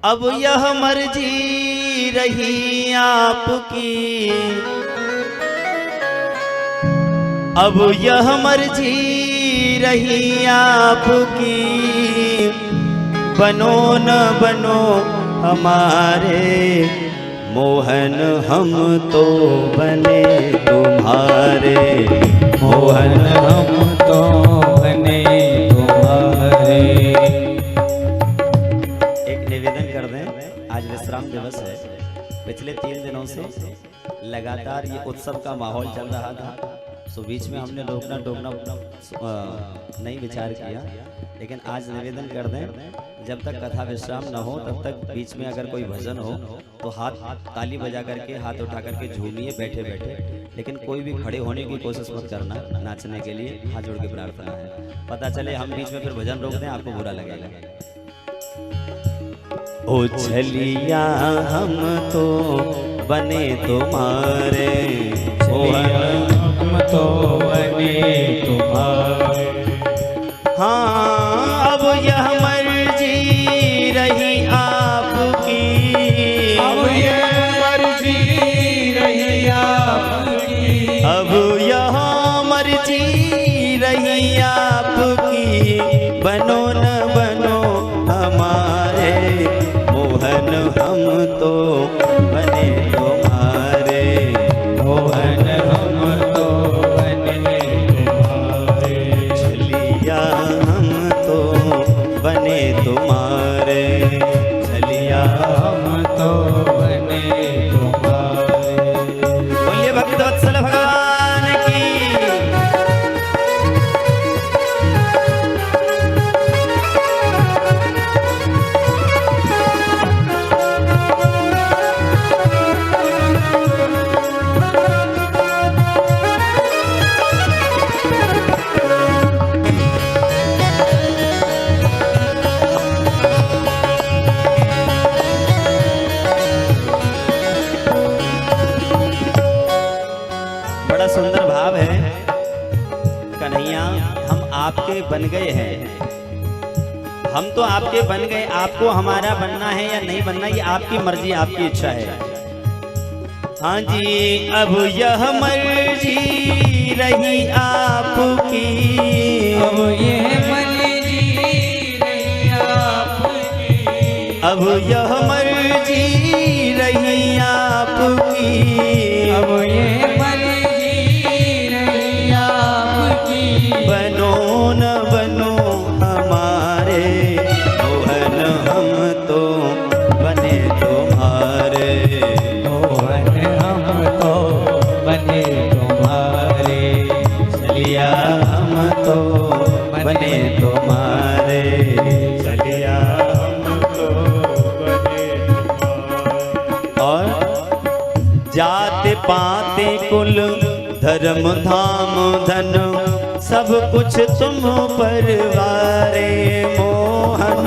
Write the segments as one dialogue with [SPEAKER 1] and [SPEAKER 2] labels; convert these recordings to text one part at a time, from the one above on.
[SPEAKER 1] अब यह मर्जी रही आपकी, अब यह मर्जी रही आपकी, बनो न बनो हमारे मोहन, हम तो बने तुम्हारे मोहन, हम तो बने तुम्हारे। एक निवेदन कर दें, आज विश्राम दिवस है। पिछले 3 दिनों से लगातार ये उत्सव का माहौल चल रहा था, तो बीच में हमने रोकना टोकना नहीं विचार किया, लेकिन आज निवेदन कर दें, जब तक कथा विश्राम न हो तब तक बीच में अगर कोई भजन हो तो हाथ ताली बजा करके, हाथ उठा करके झूमिए बैठे बैठे, लेकिन कोई भी खड़े होने की कोशिश मत करना नाचने के लिए। हाथ जोड़ के प्रार्थना है, पता चले हम बीच में फिर भजन रोक दें, आपको बुरा लगेगा। ओ छलिया हम तो बने तुम्हारे, हम तो बने तुम्हारे। हाँ अब यह मर्जी रही आपकी, अब यह मर्जी रही आपकी, अब यह मर्जी रही आपकी, बनो न बनो हमारे मोहन, हम तो बने तुम्हारे मोहन, हम तो बने तुम्हारे। छलिया हम तो बने तुम्हारे, छलिया हम तो बने तुम्हारे। बोलिए भक्तवत्सल भगवान की। बड़ा सुंदर भाव है, कन्हैया हम आपके बन गए हैं, हम तो आपके बन गए, आपको हमारा बनना है या नहीं बनना ये आपकी मर्जी, आपकी इच्छा है। हाँ जी अब यह मर्जी रही आपकी, अब यह मर्जी रही आपकी, अब यह मर्जी रही आपकी, अब यह बनो न बनो हमारे मोहन, हम तो बने तुम्हारे मोहन, हम तो बने तुम्हारे। चलिया हम तो बने तुम्हारे, चलिया हम तो बने तुम्हारे। और जाते पाते कुल धर्म धाम धन सब कुछ तुम परवारे मोहन,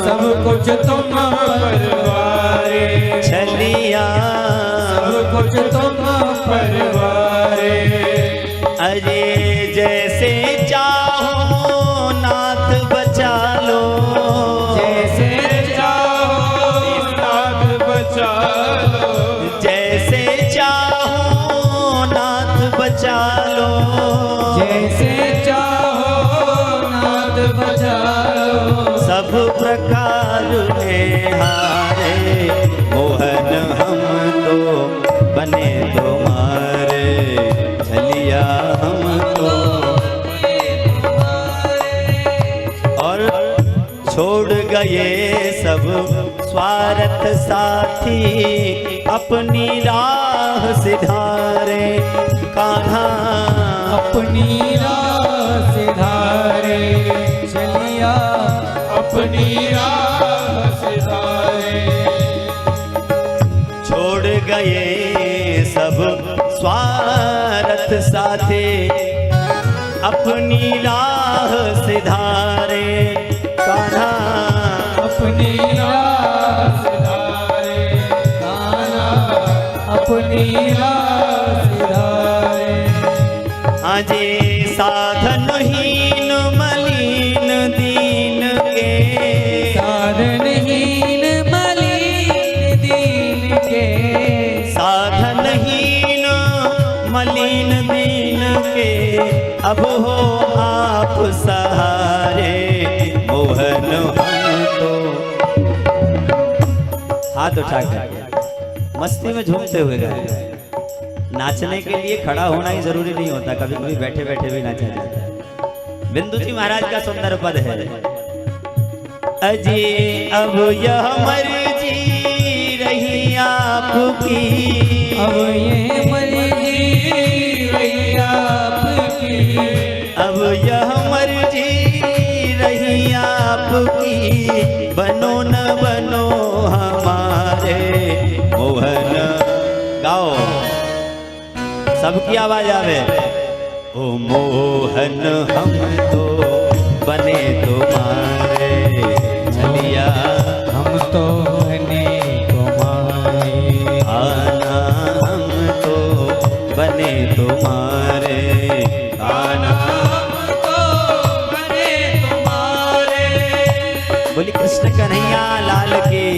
[SPEAKER 1] सब कुछ तुम परवारे। छलिया सब कुछ तुम परवारे। अरे जैसे चाहो नाथ बचा लो, जैसे चाहो नाथ बचा लो, जैसे चाहो नाथ बचा लो, जैसे चाहो नाथ बचा लो। सब प्रकार में हारे मोहन, हम तो बने तुम्हारे, छलिया हम तो बने तुम्हारे। और छोड़ गए सब स्वार्थ साथी, अपनी राह सिधारे कान्हा, अपनी राह सिधारे। चलिया अपनी राह सिधारे। छोड़ गए सब स्वार्थ साथे, अपनी राह सिधारे कान्हा, अपनी राह सिधारे कान्हा, अपनी राह सिधारे। आजे साधनहीन मलिन दीन के, साधनहीन अब हो आप सहारे मोहन हम तो। हाथ उठा कर मस्ती में झूमते हुए गए। नाचने के लिए खड़ा होना ही जरूरी नहीं होता, कभी कभी बैठे बैठे भी नाचा जाता है। बिंदु जी महाराज का सुंदर पद है। अजी अब यह मर्जी रही आपकी,
[SPEAKER 2] अब ये मर्जी रही आपकी,
[SPEAKER 1] अब यह मर्जी रही आपकी, बनो न बनो हमारे मोहन। गाओ सबकी आवाज आवे। ओ मोहन हम तो बने तुम्हारे, छलिया
[SPEAKER 2] हम तो बने तुम्हारे,
[SPEAKER 1] आना हम तो बने तुम्हारे, आना
[SPEAKER 2] हम तो बने तुम्हारे।
[SPEAKER 1] बोली कृष्ण कन्हैया लाल की।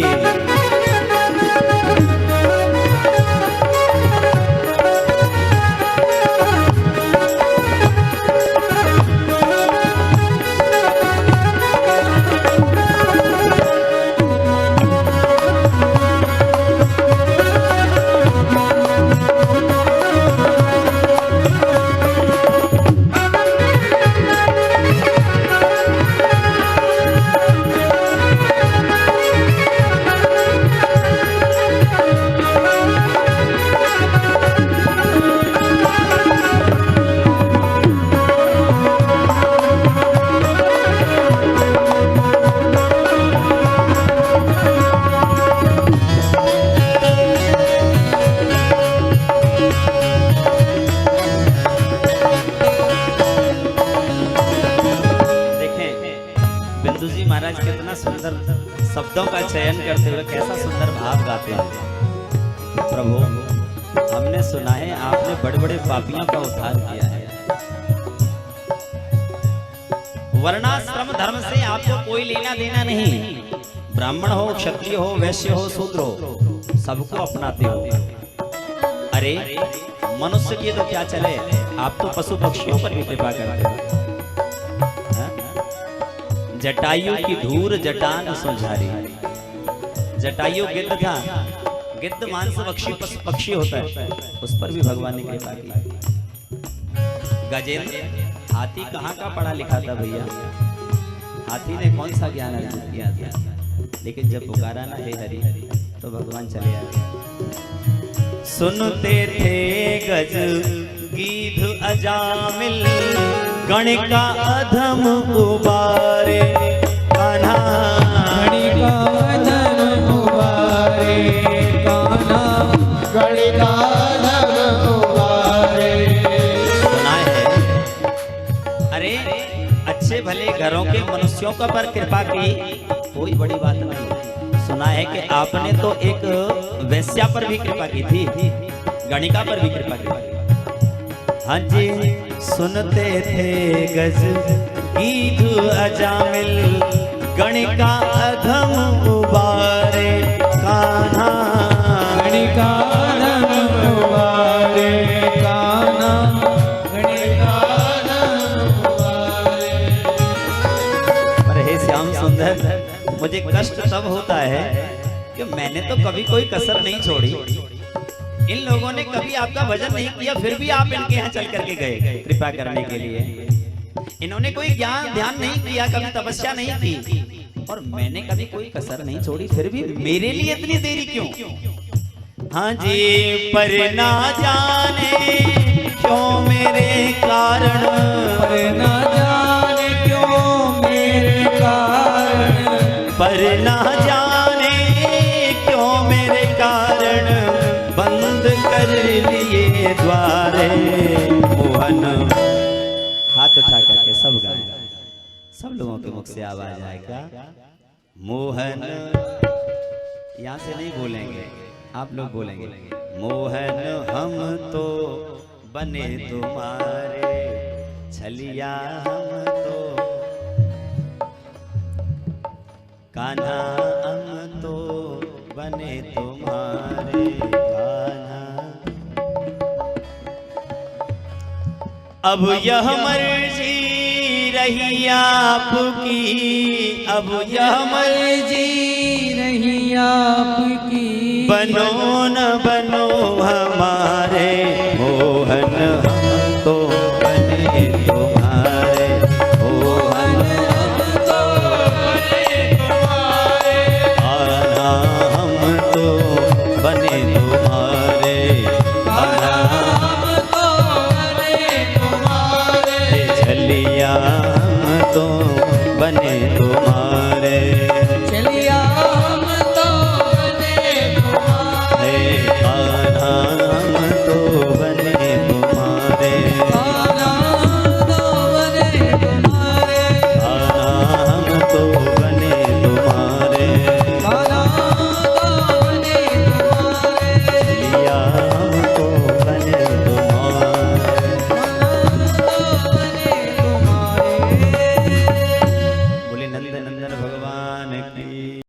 [SPEAKER 1] महाराज कितना सुंदर शब्दों का चयन करते हुए कैसा सुंदर भाव गाते हैं। प्रभु हमने सुना है आपने बड़े बड़े पापियों का उद्धार किया है। वर्णाश्रम धर्म से आपको कोई लेना देना नहीं। ब्राह्मण हो, क्षत्रिय हो, वैश्य हो, शूद्र हो, सबको अपनाते हो। अरे मनुष्य की तो क्या चले, आप तो पशु पक्षियों पर भी कृपा करते हो। जटायु की धूर जटान सुझारी। जटायु गिद्ध था, गिद्ध मांस पक्षी होता है, उस पर भी भगवान ने कृपा की। गजेंद्र हाथी कहाँ का पढ़ा लिखा था भैया, हाथी ने कौन सा ज्ञान अर्जित किया था, लेकिन जब पुकारा ना हे हरि तो भगवान चले आए। सुनते थे गज गीध अजामिल, गणिका अधम उबारे, कान्हा
[SPEAKER 2] गणिका अधम उबारे, कान्हा गणिका अधम उबारे।
[SPEAKER 1] सुना है, अरे अच्छे भले घरों के मनुष्यों का पर कृपा की कोई बड़ी बात नहीं। सुना है कि आपने तो एक वैश्या पर भी कृपा की थी, गणिका पर भी कृपा की। हाँ जी, सुनते थे गज गीध अजामिल, गणिका अधम उबारे, कान्हा
[SPEAKER 2] गणिका अधम उबारे, कान्हा गणिका अधम उबारे।
[SPEAKER 1] पर हे श्याम सुंदर, मुझे कष्ट तब होता है कि मैंने तो कभी कोई कसर नहीं छोड़ी। इन लोगों ने कभी आपका भजन नहीं किया, फिर भी आप इनके यहाँ चल करके गए कृपा करने के लिए। इन्होंने कोई ज्ञान ध्यान नहीं किया, कभी तपस्या नहीं की, और मैंने कभी कोई कसर नहीं छोड़ी, फिर भी मेरे लिए इतनी देरी क्यों? हाँ जी, पर ना जाने क्यों मेरे कारण,
[SPEAKER 2] पर ना जाने क्यों मेरे कारण,
[SPEAKER 1] पर ना जाने क्यों मेरे कारण, बंद कर लिए द्वारे मोहन। हाथ उठा करके सब गाएं, सब लोगों के मुख से आवाज आएगा मोहन। यहाँ से नहीं बोलेंगे, आप लोग बोलेंगे मोहन हम तो बने तुम्हारे, छलिया हम तो, कान्हा हम तो बने तुम्हारे, कान्हा। अब यह मर्जी रही आपकी, अब यह
[SPEAKER 2] मर्जी रही आपकी,
[SPEAKER 1] बनो न बनो हमारा